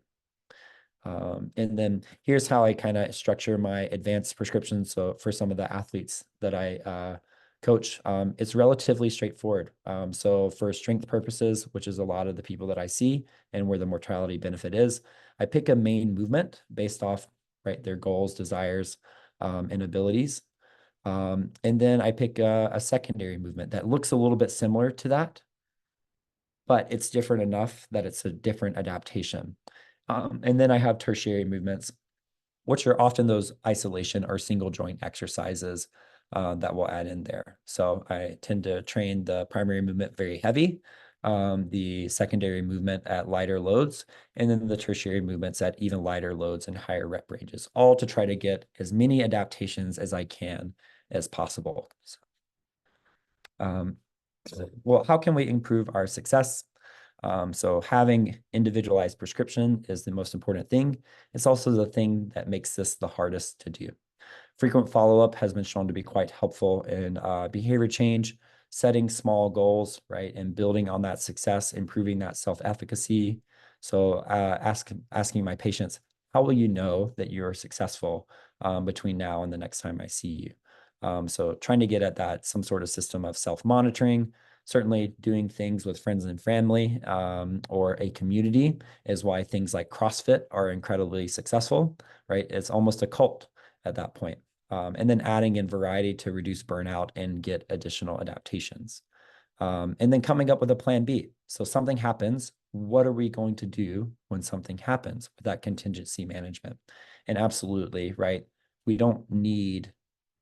[SPEAKER 2] And then here's how I kind of structure my advanced prescriptions. So for some of the athletes that I coach, it's relatively straightforward. So for strength purposes, which is a lot of the people that I see and where the mortality benefit is, I pick a main movement based off, right, their goals, desires, and abilities. And then I pick a secondary movement that looks a little bit similar to that, but it's different enough that it's a different adaptation. And then I have tertiary movements, which are often those isolation or single joint exercises that we'll add in there. So I tend to train the primary movement very heavy, the secondary movement at lighter loads, and then the tertiary movements at even lighter loads and higher rep ranges, all to try to get as many adaptations as I can as possible. Um, well, how can we improve our success? So having individualized prescription is the most important thing. It's also the thing that makes this the hardest to do. Frequent follow-up has been shown to be quite helpful in behavior change, setting small goals, right, and building on that success, improving that self-efficacy. So asking my patients, how will you know that you're successful between now and the next time I see you? So trying to get at that, some sort of system of self-monitoring, certainly doing things with friends and family or a community is why things like CrossFit are incredibly successful, right? It's almost a cult at that point. And then adding in variety to reduce burnout and get additional adaptations. And then coming up with a plan B. So something happens, what are we going to do when something happens with that contingency management? And absolutely, right? We don't need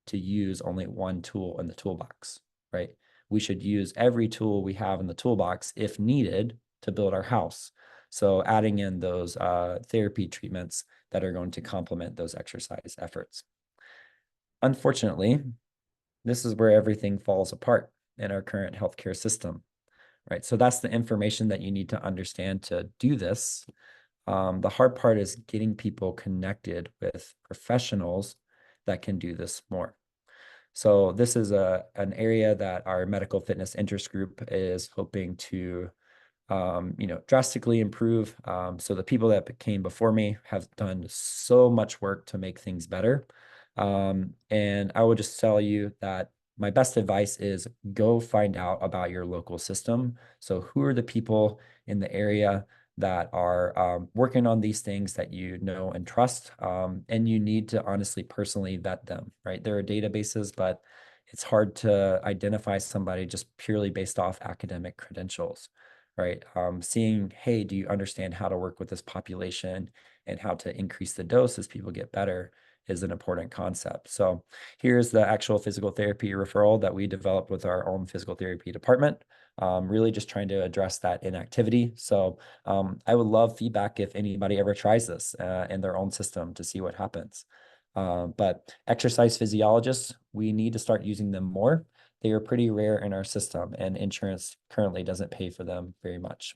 [SPEAKER 2] to use only one tool in the toolbox, right? We should use every tool we have in the toolbox if needed to build our house. So adding in those therapy treatments that are going to complement those exercise efforts. Unfortunately, this is where everything falls apart in our current healthcare system, right? So that's the information that you need to understand to do this. The hard part is getting people connected with professionals that can do this more. So this is an area that our medical fitness interest group is hoping to drastically improve. So the people that came before me have done so much work to make things better. And I would just tell you that my best advice is go find out about your local system. So who are the people in the area that are working on these things that you know and trust? And you need to honestly personally vet them, right? There are databases, but it's hard to identify somebody just purely based off academic credentials, right? Seeing, hey, do you understand how to work with this population and how to increase the dose as people get better is an important concept. So here's the actual physical therapy referral that we developed with our own physical therapy department, really just trying to address that inactivity. So I would love feedback if anybody ever tries this in their own system to see what happens. But exercise physiologists, we need to start using them more. They are pretty rare in our system, and insurance currently doesn't pay for them very much.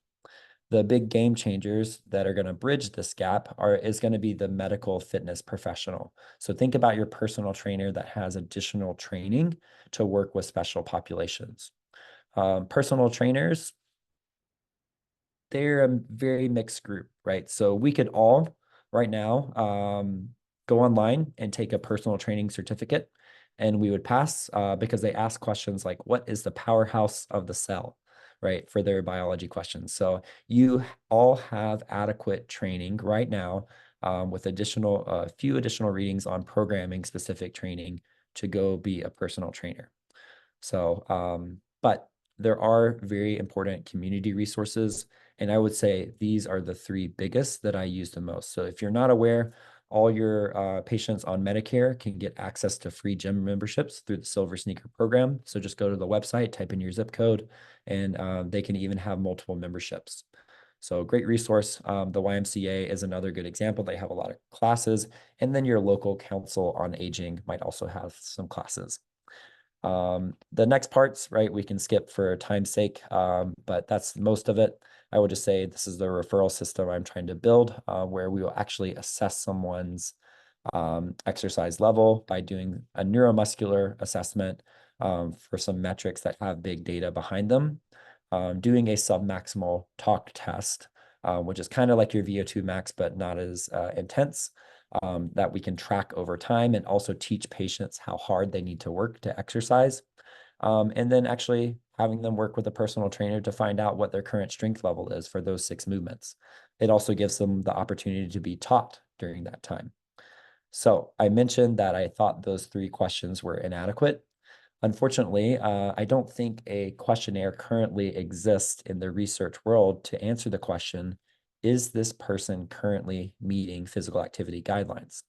[SPEAKER 2] The big game changers that are going to bridge this gap is going to be the medical fitness professional. So think about your personal trainer that has additional training to work with special populations. Personal trainers, they're a very mixed group, right? So we could all right now go online and take a personal training certificate and we would pass because they ask questions like, what is the powerhouse of the cell, right? For their biology questions. So you all have adequate training right now with a few additional readings on programming specific training to go be a personal trainer. So, but there are very important community resources. And I would say these are the three biggest that I use the most. So if you're not aware, all your patients on Medicare can get access to free gym memberships through the Silver Sneaker program. So just go to the website, type in your zip code, and they can even have multiple memberships. So great resource. The YMCA is another good example. They have a lot of classes. And then your local council on aging might also have some classes. The next parts, right, we can skip for time's sake, but that's most of it. I would just say this is the referral system I'm trying to build, where we will actually assess someone's exercise level by doing a neuromuscular assessment for some metrics that have big data behind them, doing a submaximal talk test which is kind of like your VO2 max, but not as intense, that we can track over time and also teach patients how hard they need to work to exercise. And then actually having them work with a personal trainer to find out what their current strength level is for those 6 movements. It also gives them the opportunity to be taught during that time. So I mentioned that I thought those 3 questions were inadequate. Unfortunately, I don't think a questionnaire currently exists in the research world to answer the question, is this person currently meeting physical activity guidelines?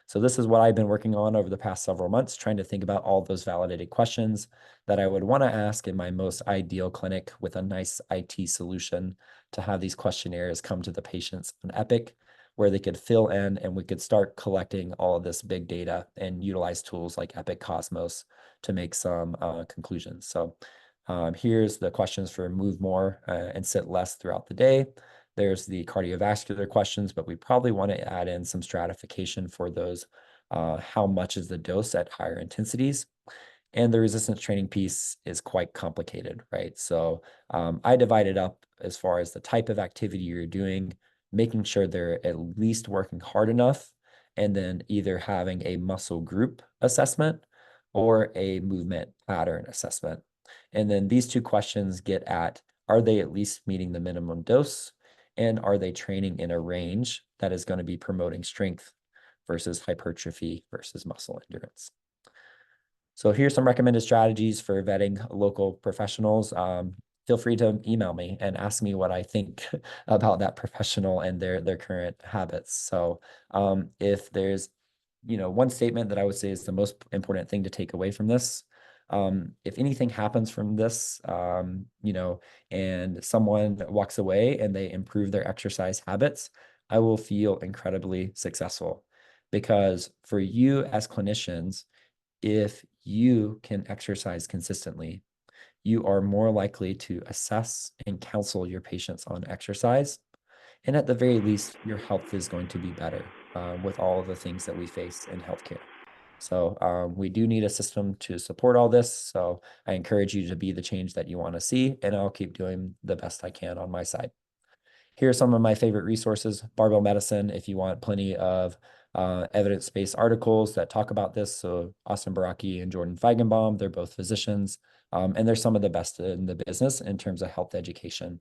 [SPEAKER 2] So this is what I've been working on over the past several months, trying to think about all those validated questions that I would want to ask in my most ideal clinic with a nice IT solution to have these questionnaires come to the patients on Epic, where they could fill in and we could start collecting all of this big data and utilize tools like Epic Cosmos to make some conclusions. So here's the questions for move more and sit less throughout the day. There's the cardiovascular questions, but we probably want to add in some stratification for those. How much is the dose at higher intensities? And the resistance training piece is quite complicated, right? So I divide it up as far as the type of activity you're doing, making sure they're at least working hard enough, and then either having a muscle group assessment or a movement pattern assessment. And then these 2 questions get at, are they at least meeting the minimum dose? And are they training in a range that is going to be promoting strength versus hypertrophy versus muscle endurance? So here's some recommended strategies for vetting local professionals. Feel free to email me and ask me what I think about that professional and their current habits. So if there's one statement that I would say is the most important thing to take away from this, if anything happens from this, and someone walks away and they improve their exercise habits, I will feel incredibly successful, because for you as clinicians, if you can exercise consistently, you are more likely to assess and counsel your patients on exercise. And at the very least, your health is going to be better with all of the things that we face in healthcare. So we do need a system to support all this. So I encourage you to be the change that you want to see, and I'll keep doing the best I can on my side. Here are some of my favorite resources. Barbell Medicine, if you want plenty of evidence-based articles that talk about this. So Austin Baraki and Jordan Feigenbaum, they're both physicians, and they're some of the best in the business in terms of health education.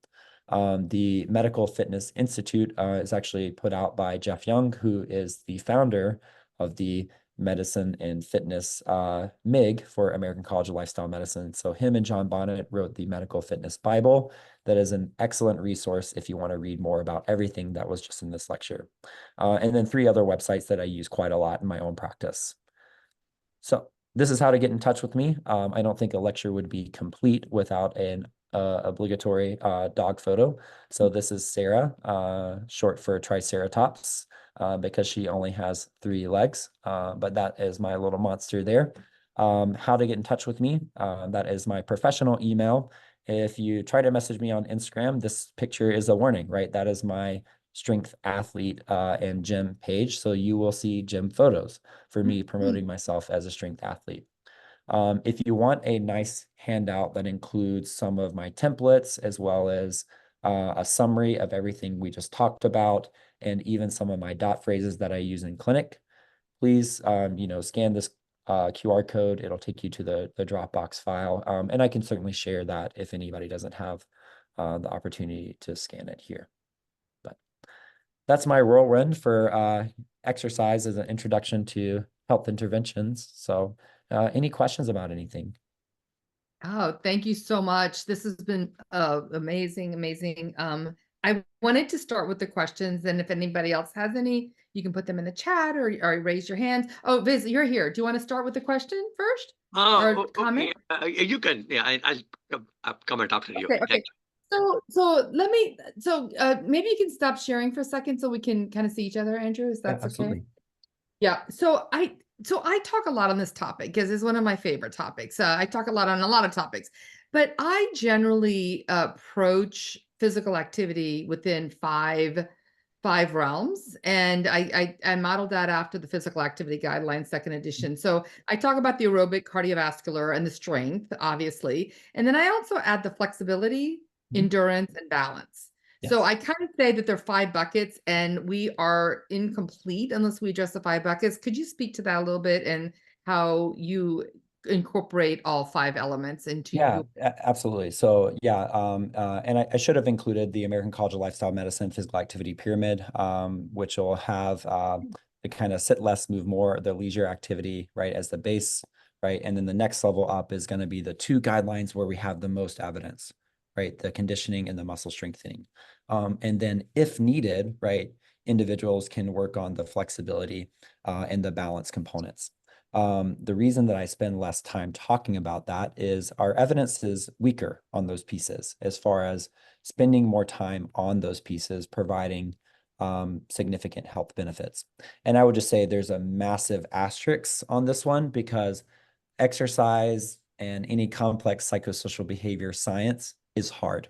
[SPEAKER 2] The Medical Fitness Institute is actually put out by Jeff Young, who is the founder of the Medicine and Fitness MIG for American College of Lifestyle Medicine. So him and John Bonnet wrote the Medical Fitness Bible. That is an excellent resource if you want to read more about everything that was just in this lecture. And then 3 other websites that I use quite a lot in my own practice. So this is how to get in touch with me. I don't think a lecture would be complete without an obligatory dog photo. So this is Sarah, short for Triceratops, because she only has 3 legs, but that is my little monster there. How to get in touch with me, that is my professional email. If you try to message me on Instagram, this picture is a warning, right? That is my strength athlete and gym page. So you will see gym photos for me promoting myself as a strength athlete. If you want a nice handout that includes some of my templates, as well as a summary of everything we just talked about, and even some of my dot phrases that I use in clinic, please, scan this QR code. It'll take you to the Dropbox file. And I can certainly share that if anybody doesn't have the opportunity to scan it here. But that's my whirlwind for exercise as an introduction to health interventions. So any questions about anything?
[SPEAKER 1] Oh, thank you so much. This has been amazing, amazing. I wanted to start with the questions, and if anybody else has any, you can put them in the chat or raise your hand. Oh, Viz, you're here. Do you want to start with the question first or
[SPEAKER 4] Okay.
[SPEAKER 1] comment?
[SPEAKER 4] You can. Yeah, I'll comment after you.
[SPEAKER 1] Okay,
[SPEAKER 4] Thank
[SPEAKER 1] okay. So maybe you can stop sharing for a second so we can kind of see each other, Andrew, if
[SPEAKER 2] Yeah,
[SPEAKER 1] that's okay.
[SPEAKER 2] absolutely.
[SPEAKER 1] Yeah. So I talk a lot on this topic because it's one of my favorite topics. I talk a lot on a lot of topics, but I generally approach physical activity within five realms, and I modeled that after the physical activity guidelines, second edition. So I talk about the aerobic, cardiovascular, and the strength, obviously, and then I also add the flexibility,
[SPEAKER 2] Mhm.
[SPEAKER 1] endurance, and balance. So
[SPEAKER 2] Yes.
[SPEAKER 1] I kind of say that there are 5 buckets and we are incomplete unless we address the 5 buckets. Could you speak to that a little bit and how you incorporate all 5 elements into
[SPEAKER 2] Yeah,
[SPEAKER 1] your
[SPEAKER 2] absolutely. So yeah, and I should have included the American College of Lifestyle Medicine Physical Activity Pyramid, which will have the kind of sit less, move more, the leisure activity, right, as the base, right? And then the next level up is going to be the 2 guidelines where we have the most evidence, right? The conditioning and the muscle strengthening. And then if needed, right, individuals can work on the flexibility and the balance components. The reason that I spend less time talking about that is our evidence is weaker on those pieces as far as spending more time on those pieces, providing significant health benefits. And I would just say there's a massive asterisk on this one because exercise and any complex psychosocial behavior science is hard.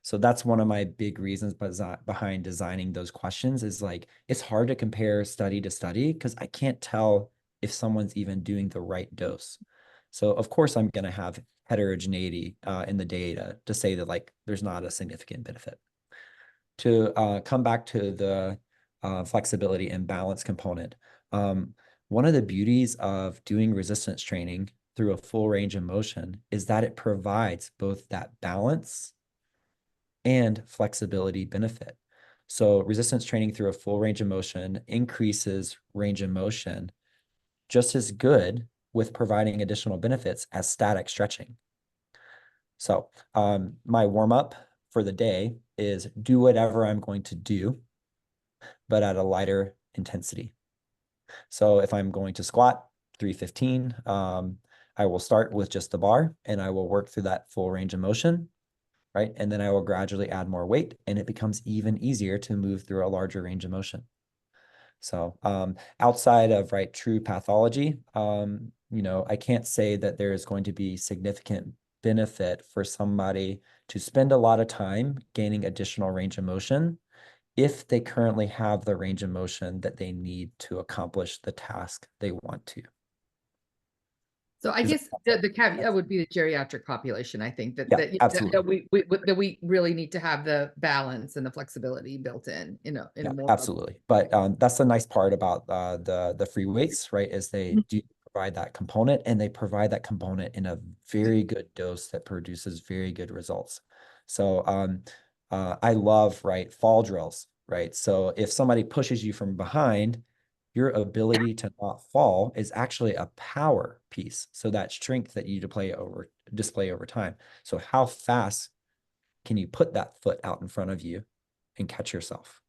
[SPEAKER 2] So that's one of my big reasons behind designing those questions is like, it's hard to compare study to study because I can't tell if someone's even doing the right dose. So of course I'm going to have heterogeneity in the data to say that like there's not a significant benefit. To come back to the flexibility and balance component, one of the beauties of doing resistance training through a full range of motion is that it provides both that balance and flexibility benefit. So resistance training through a full range of motion increases range of motion just as good with providing additional benefits as static stretching. So my warm up for the day is do whatever I'm going to do, but at a lighter intensity. So if I'm going to squat 315, I will start with just the bar and I will work through that full range of motion, right? And then I will gradually add more weight and it becomes even easier to move through a larger range of motion. So outside of right true pathology, I can't say that there is going to be significant benefit for somebody to spend a lot of time gaining additional range of motion if they currently have the range of motion that they need to accomplish the task they want to.
[SPEAKER 1] So I
[SPEAKER 2] Does
[SPEAKER 1] guess
[SPEAKER 2] that-
[SPEAKER 1] the caveat would be the geriatric population. I think that
[SPEAKER 2] Yeah,
[SPEAKER 1] that,
[SPEAKER 2] absolutely.
[SPEAKER 1] that we really need to have the balance and the flexibility built in in
[SPEAKER 2] Yeah,
[SPEAKER 1] a more
[SPEAKER 2] absolutely. But that's the nice part about the free weights, right? Is they do provide that component and they provide that component in a very good dose that produces very good results. So I love, right, fall drills, right? So if somebody pushes you from behind, your ability to not fall is actually a power piece. So that strength that you display over time. So how fast can you put that foot out in front of you and catch yourself?